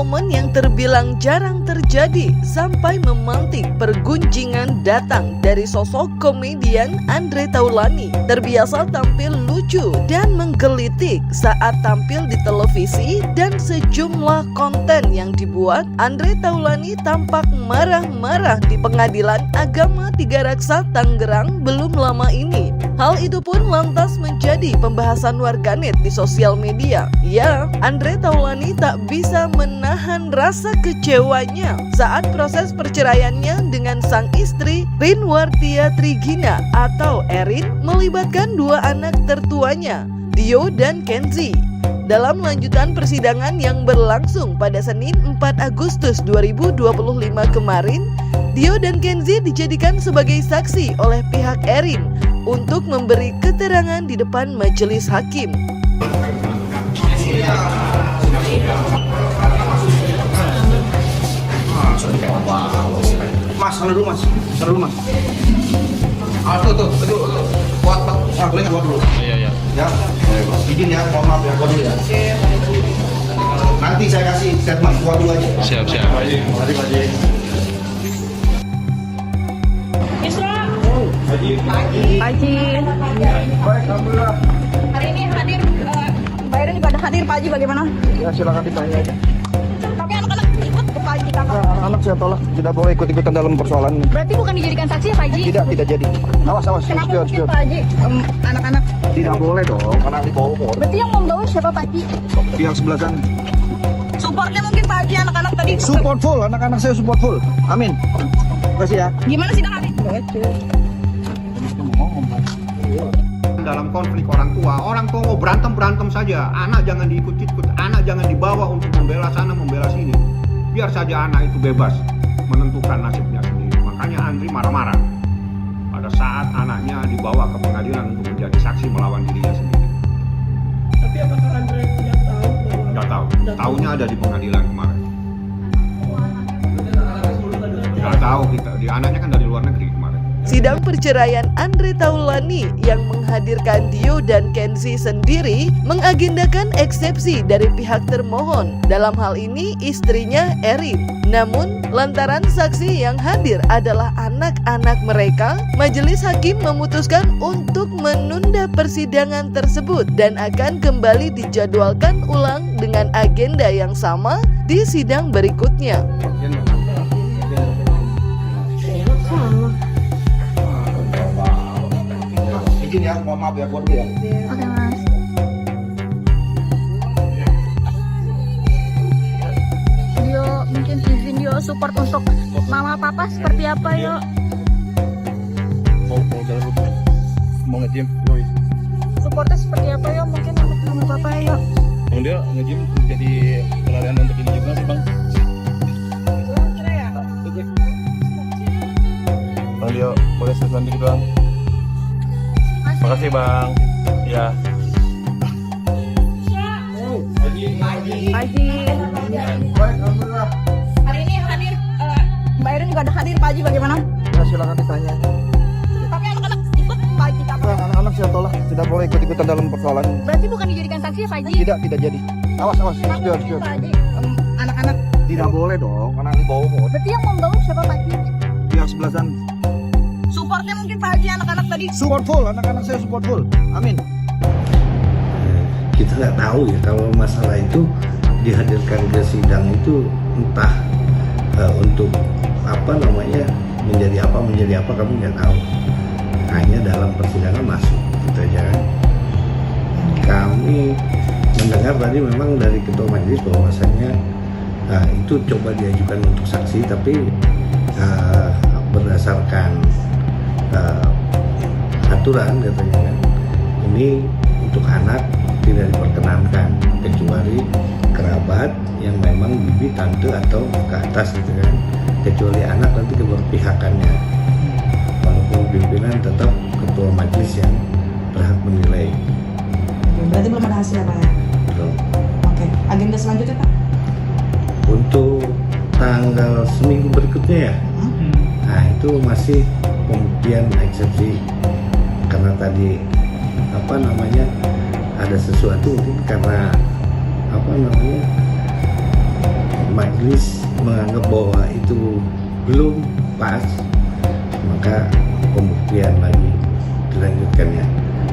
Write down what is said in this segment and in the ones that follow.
momen yang terbilang jarang terjadi sampai memantik pergunjingan datang dari sosok komedian Andre Taulany. Terbiasa tampil lucu dan menggelitik saat tampil di televisi dan sejumlah konten yang dibuat, Andre Taulany tampak marah-marah di Pengadilan Agama Tiga Raksa Tangerang belum lama ini. Hal itu pun lantas menjadi pembahasan warganet di sosial media. Ya, Andre Taulany tak bisa menahan rasa kecewanya saat proses perceraiannya dengan sang istri Rinwartia Trigina atau Erin melibatkan dua anak tertuanya, Dio dan Kenzi. Dalam lanjutan persidangan yang berlangsung pada Senin 4 Agustus 2025 kemarin, Dio dan Kenzi dijadikan sebagai saksi oleh pihak Erin untuk memberi keterangan di depan majelis hakim. Mas, dulu mas, mas. Tuh, kuat pak, boleh nggak kuat dulu? Iya. Ya, izin ya, mohon maaf ya, kuat dulu ya. Nanti saya kasih statement, kuat dulu aja. Siap. Mari Pak Ji. Haji. Baik, alhamdulillah. Hari ini hadir, Mbak Erin juga ada hadir, Pak Haji bagaimana? Ya silakan ditanya aja. Tapi anak-anak ikut ke Pak Haji kakak. Anak saya tolak, tidak boleh ikut-ikutan dalam persoalan ini. Berarti bukan dijadikan saksi ya Pak Haji? Tidak jadi. Awas. Kenapa Spion. mungkin Pak Haji anak-anak? Tidak boleh dong, karena dibawa umur. Berarti yang membawa siapa Pak Haji? Pihak sebelah sana. Supportnya mungkin Pak Haji anak-anak tadi. Support full, anak-anak saya support full. Amin. Terima kasih ya. Gimana sidang hari? Dalam konflik orang tua mau berantem saja, anak jangan diikut-ikut, anak jangan dibawa untuk membela sana membela sini. Biar saja anak itu bebas menentukan nasibnya sendiri. Makanya Andri marah-marah pada saat anaknya dibawa ke pengadilan untuk menjadi saksi melawan dirinya sendiri. Tapi apakah Andre tidak tahu bahwa Nggak tahu, taunya ada di pengadilan kemarin. Nggak tahu kita, di anaknya kan dari luar negeri kemarin. Sidang perceraian Andre Taulany yang menghadirkan Dio dan Kenzi sendiri mengagendakan eksepsi dari pihak termohon, dalam hal ini istrinya Erin. Namun, lantaran saksi yang hadir adalah anak-anak mereka, majelis hakim memutuskan untuk menunda persidangan tersebut dan akan kembali dijadwalkan ulang dengan agenda yang sama di sidang berikutnya. Izin ya, mohon maaf ya, kuat dulu ya. Oke Mas. Dio mungkin izin Dio support untuk mama papa seperti apa yuk? Mau jalan dulu. Mau nge-gym. Supportnya seperti apa yuk? Mungkin untuk mama papa yuk. Bang dia nge-gym jadi pelarian untuk ini juga sih bang. Bang Dio boleh sesuatu dikit bang. Makasih bang. Ya. Haji. Baik, alhamdulillah. Hari ini hadir, Mbak Erin juga ada hadir Pak Haji bagaimana? Ya silakan ditanya. Tapi anak-anak ikut Pak Haji kakak. Anak-anak saya tolak, tidak boleh ikut-ikutan dalam persoalan ini. Berarti bukan dijadikan saksi ya Pak Haji? Tidak jadi. Awas. Kenapa Spion. mungkin Pak Haji anak-anak? Tidak boleh dong, karena dibawa umur. Berarti yang membawa siapa Pak Haji? Pihak sebelah sana. Supportnya mungkin Pak Haji anak-anak tadi. Support full, anak-anak saya support full. Amin. Kita nggak tahu ya kalau masalah itu dihadirkan ke sidang itu entah untuk apa namanya menjadi apa kami nggak tahu. Hanya dalam persidangan masuk gitu aja kan. Kami mendengar tadi memang dari ketua majelis bahwasanya itu coba diajukan untuk saksi tapi berdasarkan aturan katanya kan ini untuk anak tidak diperkenankan kecuali kerabat yang memang bibi tante atau ke atas gitu kan, kecuali anak nanti keberpihakannya, walaupun pimpinan tetap ketua majelis yang berhak menilai. Berarti belum ada hasilnya Pak ya? Belum. Oke, agenda selanjutnya Pak? Untuk tanggal seminggu berikutnya ya, nah itu masih pembuktian eksepsi karena tadi apa namanya ada sesuatu mungkin karena apa namanya majelis menganggap bahwa itu belum pas, maka pembuktian lagi dilanjutkan ya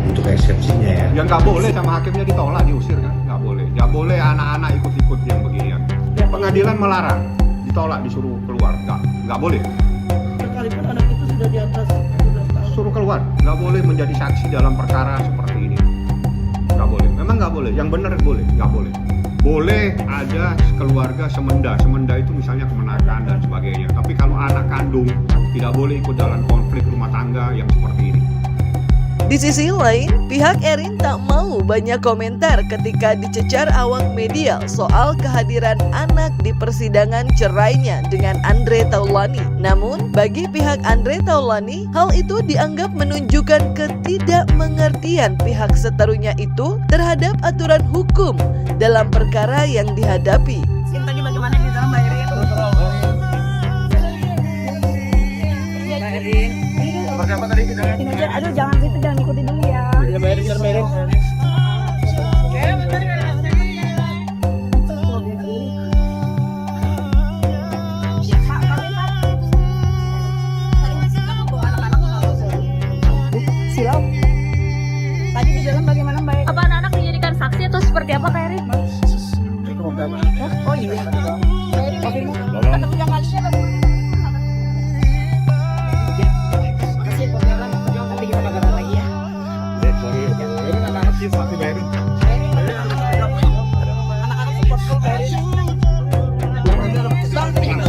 untuk eksepsinya ya. Yang nggak boleh sama hakimnya ditolak, diusir kan? Nggak boleh anak-anak ikut-ikut yang beginian. Pengadilan melarang, ditolak, disuruh keluar, nggak boleh. Sekalipun anak itu sudah di atas 12 tahun. Suruh keluar, nggak boleh menjadi saksi dalam perkara seperti ini. Nggak boleh, memang nggak boleh. Yang benar boleh, nggak boleh. Boleh ada keluarga semenda itu misalnya kemenakan dan sebagainya. Tapi kalau anak kandung tidak boleh ikut dalam konflik rumah tangga yang seperti ini. Di sisi lain, pihak Erin tak mau banyak komentar ketika dicecar awak media soal kehadiran anak di persidangan cerainya dengan Andre Taulani. Namun, bagi pihak Andre Taulani, hal itu dianggap menunjukkan ketidakmengertian pihak seterunya itu terhadap aturan hukum dalam perkara yang dihadapi. Tadi bagaimana di dalam Mbak Erin? Seperti apa tadi kita? Aduh, jangan gitu, jangan ikutin dulu ya. Ya, Mbak Erin. Silau. Tadi di dalam bagaimana Mbak Erin? Apa anak-anak dijadikan saksi atau seperti apa Kak Erin? Oh iya. Mbak Erin, ketemu yang kalinya apa? Makasih pengalaman. Nanti kita bakalan lagi ya. Anak-anak sih pasti Mbak Erin. Anak-anak support full Mbak Erin.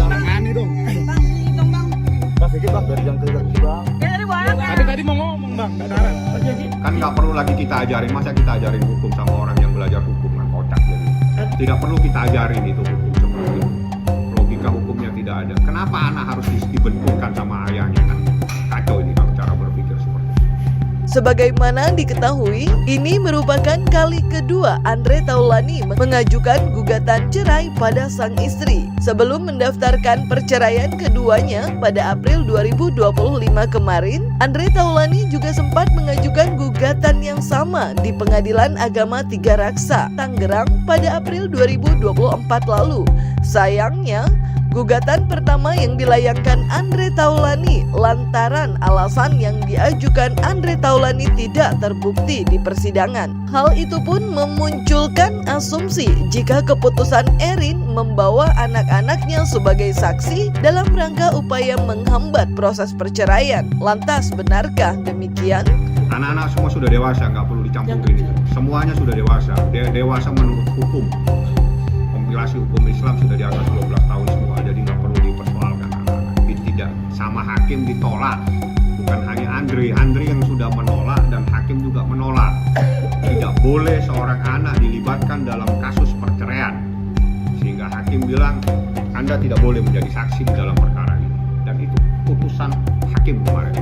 Tangan dong. Bang, sedikit bang, biar jangan kejar bang. Ya dari mana? Tadi mau ngomong bang, nggak ada. Kan nggak perlu lagi kita ajarin, masa kita ajarin hukum sama orang yang belajar hukum kan kocak jadi. Tidak perlu kita ajarin itu hukum seperti itu. Logika hukumnya tidak ada. Kenapa anak harus dibenturkan sama ayahnya kan? Kacau ini kalau cara berpikir seperti itu. Sebagaimana diketahui, ini merupakan kali kedua Andre Taulani mengajukan gugatan cerai pada sang istri. Sebelum mendaftarkan perceraian keduanya pada April 2025 kemarin, Andre Taulani juga sempat mengajukan gugatan yang sama di Pengadilan Agama Tiga Raksa, Tangerang pada April 2024 lalu. Sayangnya, gugatan pertama yang dilayangkan Andre Taulani lantaran alasan yang diajukan Andre Taulani tidak terbukti di persidangan. Hal itu pun memunculkan asumsi jika keputusan Erin membawa anak-anaknya sebagai saksi dalam rangka upaya menghambat proses perceraian. Lantas benarkah demikian? Anak-anak semua sudah dewasa, nggak perlu dicampurin itu. Semuanya sudah dewasa, dewasa menurut hukum. Kompilasi hukum Islam sudah di atas 12 tahun semua, jadi nggak perlu dipersoalkan anak-anak. Tidak sama hakim ditolak, bukan hanya Andre yang sudah menolak dan hakim juga menolak. Tidak boleh seorang anak dilibatkan dalam kasus perceraian, sehingga hakim bilang Anda tidak boleh menjadi saksi di dalam perkara ini, dan itu putusan hakim kemarin,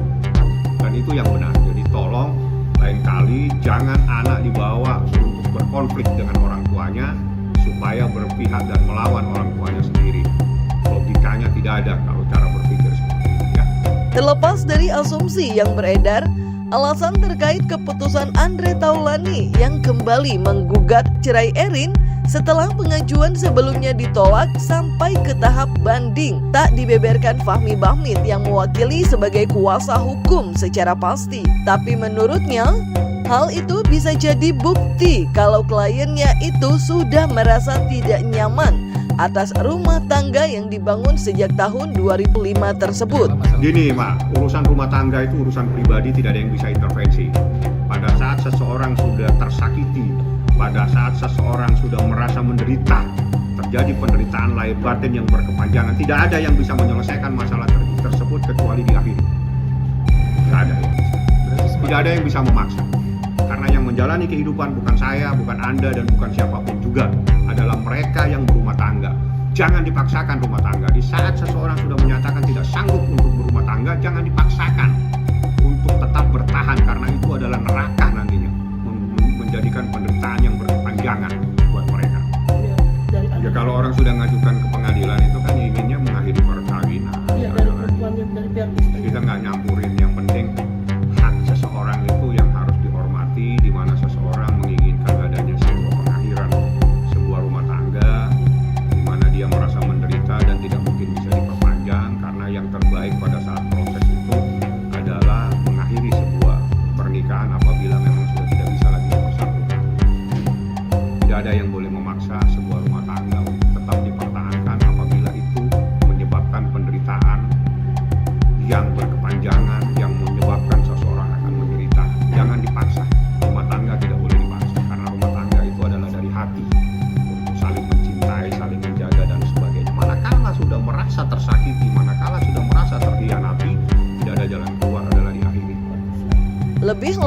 dan itu yang benar. Jadi tolong lain kali jangan anak dibawa untuk berkonflik dengan orang tuanya supaya berpihak dan melawan orang tuanya sendiri. Logikanya tidak ada kalau cara berpikir seperti ini ya. Terlepas dari asumsi yang beredar, alasan terkait keputusan Andre Taulani yang kembali menggugat cerai Erin setelah pengajuan sebelumnya ditolak sampai ke tahap banding tak dibeberkan Fahmi Bahmid yang mewakili sebagai kuasa hukum secara pasti. Tapi menurutnya, hal itu bisa jadi bukti kalau kliennya itu sudah merasa tidak nyaman atas rumah tangga yang dibangun sejak tahun 2005 tersebut. Gini Mak, urusan rumah tangga itu urusan pribadi, tidak ada yang bisa intervensi. Pada saat seseorang sudah tersakiti, pada saat seseorang sudah merasa menderita, terjadi penderitaan lahir batin yang berkepanjangan, tidak ada yang bisa menyelesaikan masalah tersebut kecuali diakhiri. Tidak ada yang bisa. Tidak ada yang bisa memaksa. Karena yang menjalani kehidupan bukan saya, bukan Anda, dan bukan siapapun juga, adalah mereka yang berumah tangga. Jangan dipaksakan rumah tangga. Di saat seseorang sudah menyatakan tidak sanggup untuk berumah tangga, jangan dipaksakan untuk tetap bertahan, karena itu adalah neraka nantinya, menjadikan penderitaan yang berkepanjangan buat mereka. Ya kalau orang sudah mengajukan ke pengadilan itu kan inginnya mengakhiri perkawinan. Iya, dari perempuan dari pihak istri. Kita nggak nyampurin, yang penting hak seseorang itu yang harus dihormati, di mana seseorang menginginkan adanya sebuah pengakhiran sebuah rumah tangga, di mana dia merasa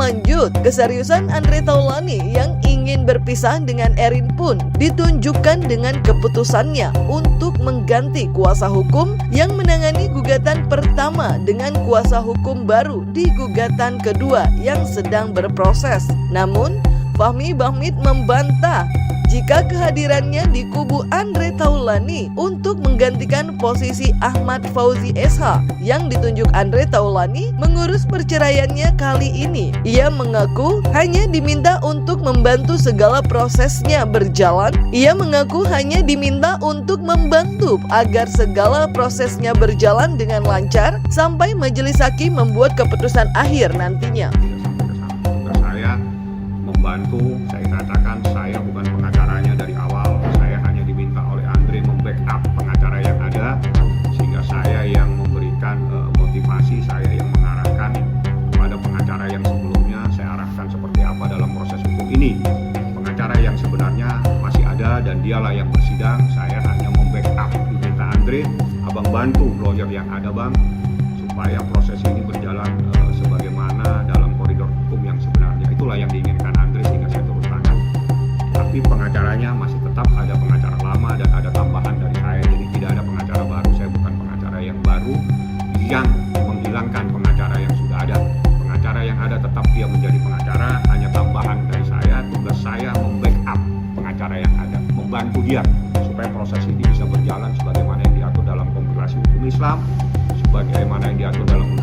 lanjut, keseriusan Andre Taulani yang ingin berpisah dengan Erin pun ditunjukkan dengan keputusannya untuk mengganti kuasa hukum yang menangani gugatan pertama dengan kuasa hukum baru di gugatan kedua yang sedang berproses. Namun, Fahmi Bahmid membantah jika kehadirannya di kubu Andre Taulani untuk menggantikan posisi Ahmad Fauzi SH yang ditunjuk Andre Taulani mengurus perceraiannya kali ini. Ia mengaku hanya diminta untuk membantu segala prosesnya berjalan. Ia mengaku hanya diminta untuk membantu agar segala prosesnya berjalan dengan lancar sampai majelis hakim membuat keputusan akhir nantinya. Tugas saya membantu, saya katakan saya bukan pengacaranya dari awal, saya hanya diminta oleh Andre membackup pengacara yang ada, sehingga saya yang memberikan motivasi, saya yang mengarahkan kepada pengacara yang sebelumnya, saya arahkan seperti apa dalam proses hukum ini. Pengacara yang sebenarnya masih ada dan dialah yang bersidang, saya hanya membackup, diminta Andre, abang bantu lawyer yang ada bang, supaya proses ini berjalan sebagaimana dalam koridor hukum yang sebenarnya. Itulah yang diinginkan Andre sehingga saya turun tangan. Tapi pengacaranya masih tetap ada pengacara lama dan ada tambahan dari saya. Jadi tidak ada pengacara baru. Saya bukan pengacara yang baru yang menghilangkan pengacara yang sudah ada. Pengacara yang ada tetap dia menjadi pengacara, hanya tambahan dari saya. Tugas saya membackup pengacara yang ada, membantu dia supaya proses ini bisa berjalan sebagaimana yang diatur dalam kompilasi hukum Islam, sebagaimana yang diatur dalam